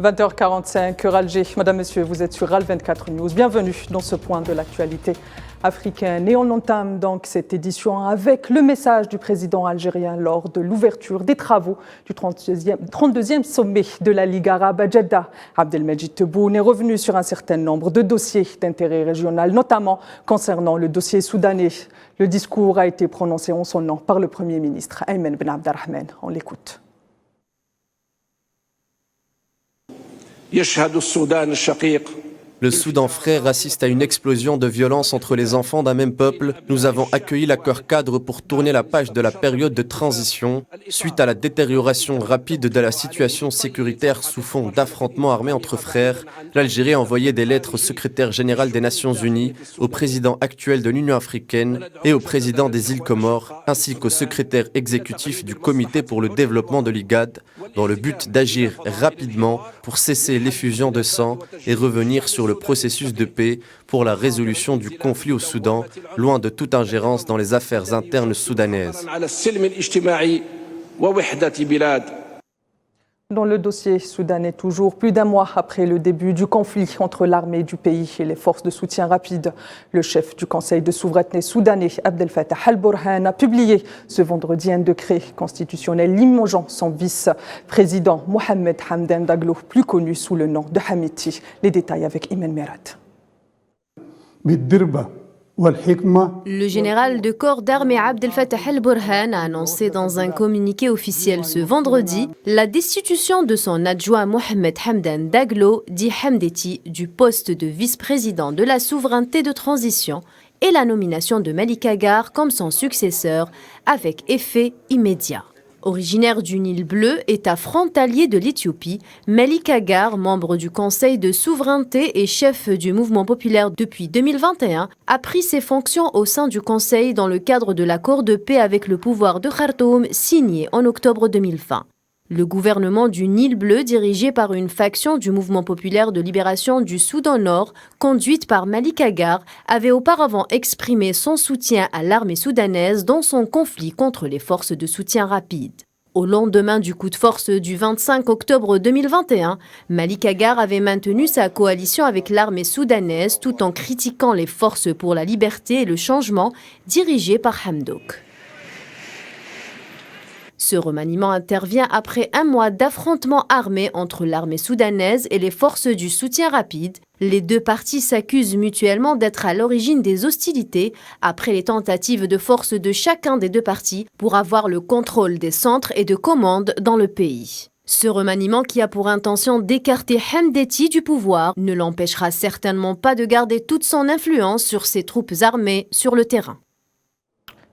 20h45, heure Alger. Madame, Monsieur, vous êtes sur RAL 24 News. Bienvenue dans ce point de l'actualité africaine. Et on entame donc cette édition avec le message du président algérien lors de l'ouverture des travaux du 32e sommet de la Ligue arabe à Jeddah. Abdelmajid Tebboune est revenu sur un certain nombre de dossiers d'intérêt régional, notamment concernant le dossier soudanais. Le discours a été prononcé en son nom par le Premier ministre Ayman Ben Abdelrahman. On l'écoute. Le Soudan frère assiste à une explosion de violence entre les enfants d'un même peuple. Nous avons accueilli l'accord cadre pour tourner la page de la période de transition. Suite à la détérioration rapide de la situation sécuritaire sous fond d'affrontements armés entre frères, l'Algérie a envoyé des lettres au secrétaire général des Nations Unies, au président actuel de l'Union africaine et au président des îles Comores, ainsi qu'au secrétaire exécutif du Comité pour le développement de l'IGAD, dans le but d'agir rapidement pour cesser l'effusion de sang et revenir sur le processus de paix pour la résolution du conflit au Soudan, loin de toute ingérence dans les affaires internes soudanaises. Dans le dossier soudanais, toujours plus d'un mois après le début du conflit entre l'armée du pays et les forces de soutien rapide, le chef du Conseil de souveraineté soudanais, Abdel Fattah al-Burhan, a publié ce vendredi un décret constitutionnel limogeant son vice-président Mohamed Hamdan Daglo, plus connu sous le nom de Hamiti. Les détails avec Imen Merat. Le général de corps d'armée Abdel Fattah al-Burhan a annoncé dans un communiqué officiel ce vendredi la destitution de son adjoint Mohamed Hamdan Daglo, dit Hamdeti, du poste de vice-président de la souveraineté de transition et la nomination de Malik Agar comme son successeur avec effet immédiat. Originaire du Nil Bleu, État frontalier de l'Éthiopie, Malik Agar, membre du Conseil de souveraineté et chef du mouvement populaire depuis 2021, a pris ses fonctions au sein du Conseil dans le cadre de l'accord de paix avec le pouvoir de Khartoum signé en octobre 2020. Le gouvernement du Nil Bleu, dirigé par une faction du mouvement populaire de libération du Soudan Nord, conduite par Malik Agar, avait auparavant exprimé son soutien à l'armée soudanaise dans son conflit contre les forces de soutien rapide. Au lendemain du coup de force du 25 octobre 2021, Malik Agar avait maintenu sa coalition avec l'armée soudanaise tout en critiquant les forces pour la liberté et le changement dirigées par Hamdok. Ce remaniement intervient après un mois d'affrontements armés entre l'armée soudanaise et les forces du soutien rapide. Les deux parties s'accusent mutuellement d'être à l'origine des hostilités après les tentatives de force de chacun des deux partis pour avoir le contrôle des centres et de commande dans le pays. Ce remaniement, qui a pour intention d'écarter Hamdeti du pouvoir, ne l'empêchera certainement pas de garder toute son influence sur ses troupes armées sur le terrain.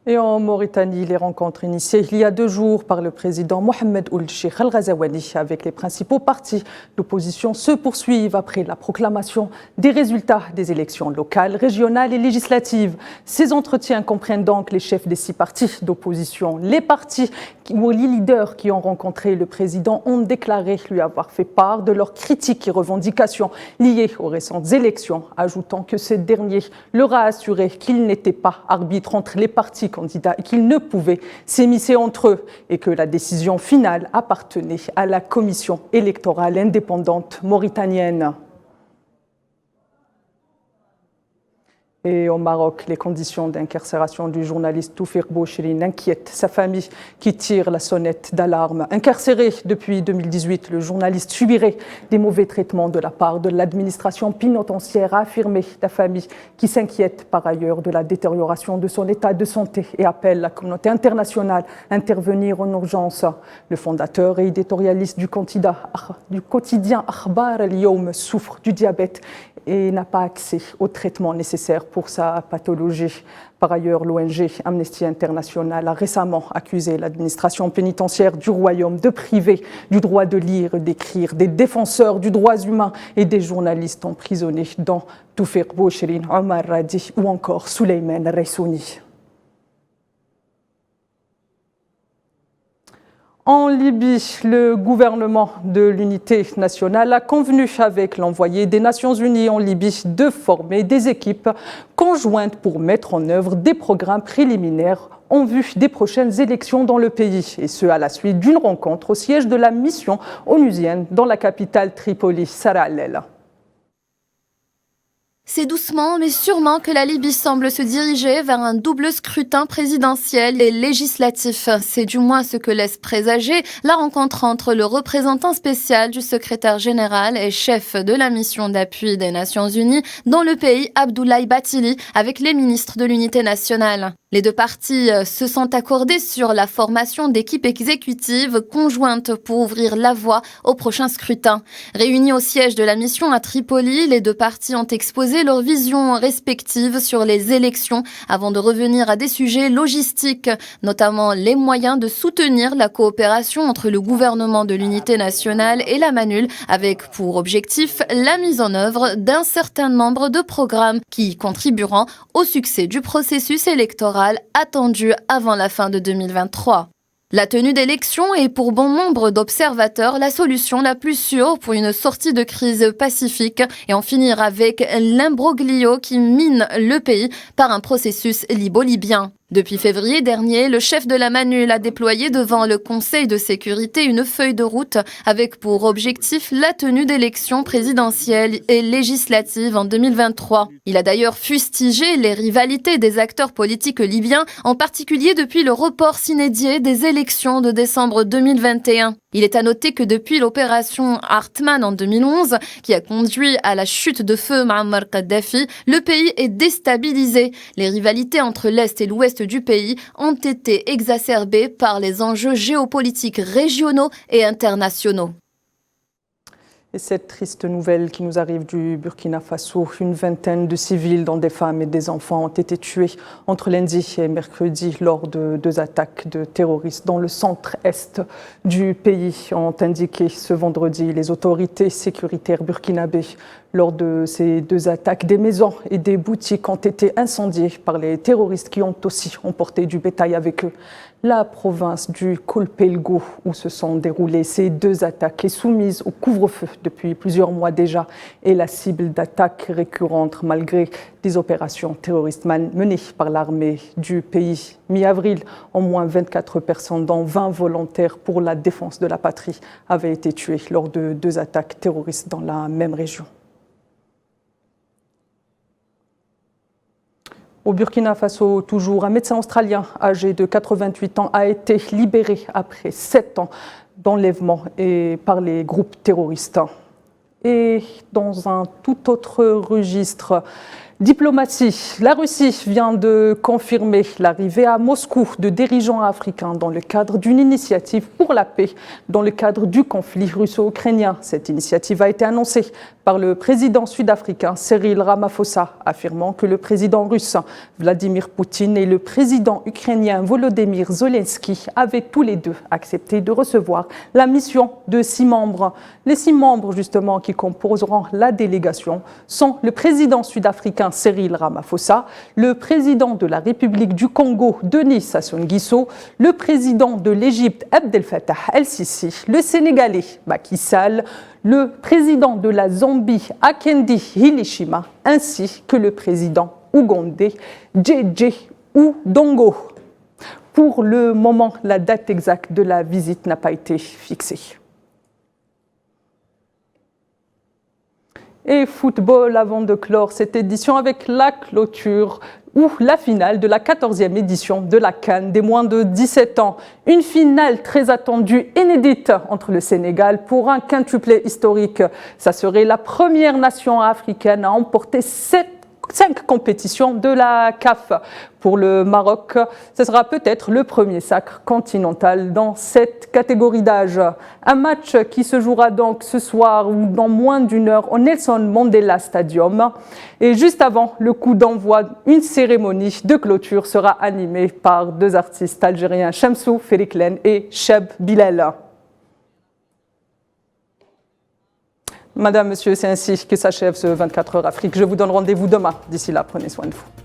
Et en Mauritanie, les rencontres initiées il y a 2 jours par le président Mohamed Ould Cheikh Al-Ghazouani avec les principaux partis d'opposition se poursuivent après la proclamation des résultats des élections locales, régionales et législatives. Ces entretiens comprennent donc les chefs des 6 partis d'opposition. Les partis ou les leaders qui ont rencontré le président ont déclaré lui avoir fait part de leurs critiques et revendications liées aux récentes élections, ajoutant que ce dernier leur a assuré qu'il n'était pas arbitre entre les partis candidats et qu'ils ne pouvaient s'immiscer entre eux et que la décision finale appartenait à la commission électorale indépendante mauritanienne. Et au Maroc, les conditions d'incarcération du journaliste Toufir Bouchirine inquiètent sa famille qui tire la sonnette d'alarme. Incarcéré depuis 2018, le journaliste subirait des mauvais traitements de la part de l'administration pénitentiaire, a affirmé la famille qui s'inquiète par ailleurs de la détérioration de son état de santé et appelle la communauté internationale à intervenir en urgence. Le fondateur et éditorialiste du quotidien Akhbar al-Yawm souffre du diabète et n'a pas accès aux traitements nécessaires pour sa pathologie. Par ailleurs, l'ONG Amnesty International a récemment accusé l'administration pénitentiaire du Royaume de priver du droit de lire et d'écrire des défenseurs du droit humain et des journalistes emprisonnés, dont Toufir Bouchirine, Omar Radi ou encore Souleymane Ressouni. En Libye, le gouvernement de l'unité nationale a convenu avec l'envoyé des Nations Unies en Libye de former des équipes conjointes pour mettre en œuvre des programmes préliminaires en vue des prochaines élections dans le pays. Et ce, à la suite d'une rencontre au siège de la mission onusienne dans la capitale Tripoli, Sarah Al-Lela. C'est doucement mais sûrement que la Libye semble se diriger vers un double scrutin présidentiel et législatif. C'est du moins ce que laisse présager la rencontre entre le représentant spécial du secrétaire général et chef de la mission d'appui des Nations Unies dans le pays, Abdoulaye Bathily, avec les ministres de l'unité nationale. Les deux parties se sont accordées sur la formation d'équipes exécutives conjointes pour ouvrir la voie au prochain scrutin. Réunis au siège de la mission à Tripoli, les deux parties ont exposé leurs visions respectives sur les élections avant de revenir à des sujets logistiques, notamment les moyens de soutenir la coopération entre le gouvernement de l'unité nationale et la MANUL, avec pour objectif la mise en œuvre d'un certain nombre de programmes qui contribueront au succès du processus électoral attendu avant la fin de 2023. La tenue d'élections est pour bon nombre d'observateurs la solution la plus sûre pour une sortie de crise pacifique et en finir avec l'imbroglio qui mine le pays par un processus libo-libyen. Depuis février dernier, le chef de la MANUL a déployé devant le Conseil de sécurité une feuille de route avec pour objectif la tenue d'élections présidentielles et législatives en 2023. Il a d'ailleurs fustigé les rivalités des acteurs politiques libyens, en particulier depuis le report s'inédié des élections de décembre 2021. Il est à noter que depuis l'opération Hartmann en 2011, qui a conduit à la chute de feu Muammar Kadhafi, le pays est déstabilisé. Les rivalités entre l'Est et l'Ouest du pays ont été exacerbées par les enjeux géopolitiques régionaux et internationaux. Et cette triste nouvelle qui nous arrive du Burkina Faso, une vingtaine de civils, dont des femmes et des enfants, ont été tués entre lundi et mercredi lors de 2 attaques de terroristes dans le centre-est du pays, ont indiqué ce vendredi les autorités sécuritaires burkinabées. Lors de ces 2 attaques, des maisons et des boutiques ont été incendiées par les terroristes qui ont aussi emporté du bétail avec eux. La province du Kolpelgo, où se sont déroulées ces 2 attaques, est soumise au couvre-feu depuis plusieurs mois déjà et la cible d'attaques récurrentes malgré des opérations terroristes menées par l'armée du pays. Mi-avril, au moins 24 personnes, dont 20 volontaires pour la défense de la patrie, avaient été tuées lors de 2 attaques terroristes dans la même région. Au Burkina Faso, toujours, un médecin australien âgé de 88 ans a été libéré après 7 ans d'enlèvement par les groupes terroristes. Et dans un tout autre registre, diplomatie, la Russie vient de confirmer l'arrivée à Moscou de dirigeants africains dans le cadre d'une initiative pour la paix dans le cadre du conflit russo-ukrainien. Cette initiative a été annoncée par le président sud-africain Cyril Ramaphosa, affirmant que le président russe Vladimir Poutine et le président ukrainien Volodymyr Zelensky avaient tous les deux accepté de recevoir la mission de 6 membres. Les 6 membres, justement, qui composeront la délégation sont le président sud-africain Cyril Ramaphosa, le président de la République du Congo Denis Sassou Nguesso, le président de l'Égypte Abdel Fattah el-Sisi, le Sénégalais Macky Sall, le président de la Zambie Hakainde Hichilema, ainsi que le président ougandais Jeje Odongo. Pour le moment, la date exacte de la visite n'a pas été fixée. Et football, avant de clore cette édition avec la clôture ou la finale de la 14e édition de la CAN des moins de 17 ans. Une finale très attendue, inédite entre le Sénégal pour un quintuplé historique. Ça serait la première nation africaine à emporter 5 compétitions de la CAF. Pour le Maroc, ce sera peut-être le premier sacre continental dans cette catégorie d'âge. Un match qui se jouera donc ce soir ou dans moins d'1 heure au Nelson Mandela Stadium. Et juste avant le coup d'envoi, une cérémonie de clôture sera animée par 2 artistes algériens, Shamsou Feriklen et Cheb Bilal. Madame, Monsieur, c'est ainsi que s'achève ce 24 heures Afrique. Je vous donne rendez-vous demain. D'ici là, prenez soin de vous.